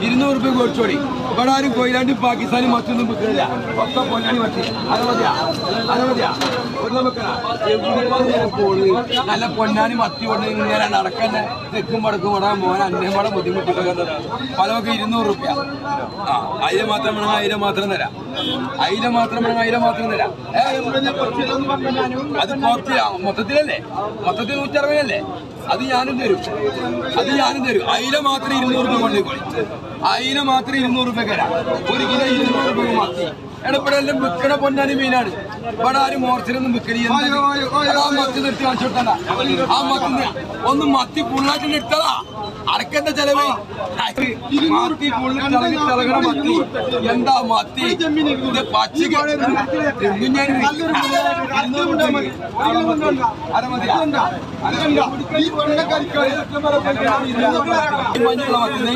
200 രൂപ കുറച്ചോടി. ഇവിടെ ആരും കൊയിലാണ്ട് പാകിസ്ഥാനും മറ്റൊന്നും വെക്കുന്നില്ല. ഒക്കെ പൊന്നാനി മത്തി. അനവധിയാ നല്ല പൊന്നാനി മത്തി കൊണ്ട് ഇങ്ങനെ നടക്കണ്ട തെക്കും വടക്കും വടാൻ പോകാൻ അന്യം വടം ബുദ്ധിമുട്ടില്ല. പലവൊക്കെ 200 രൂപ. ആ അയില മാത്രം വേണമെങ്കിൽ അയില മാത്രം തരാം. അയില മാത്രം വേണമെങ്കിൽ അയില മാത്രം തരാം. അത് മൊത്തത്തിലല്ലേ? മൊത്തത്തിൽ 160 അല്ലേ? അത് ഞാനും തരും. അയില മാത്രം 200 രൂപ കൊണ്ടുപോയി. അയില മാത്രം 200 രൂപ തരാം. 1 കിലോ 200 രൂപ മത്തി. എടപ്പെടെല്ലാം വിൽക്കണ പൊന്നാനി മീനാണ്. ഇവിടെ ആരും മോർച്ചലൊന്നും വിൽക്കണി. ആ മത്തി നിർത്തി കാണിച്ചു കൊടുത്തല്ല. ആ മത്തി ഒന്ന് മത്തി ഫുള്ളായിട്ട് നിർത്തതാ. അടക്കന്റെ ചെലവ് മത്തി ഫുള്ള് തിളങ്ങണ മത്തി. എന്താ മത്തി പച്ചക്ക് മഞ്ഞുള്ള മത്തി.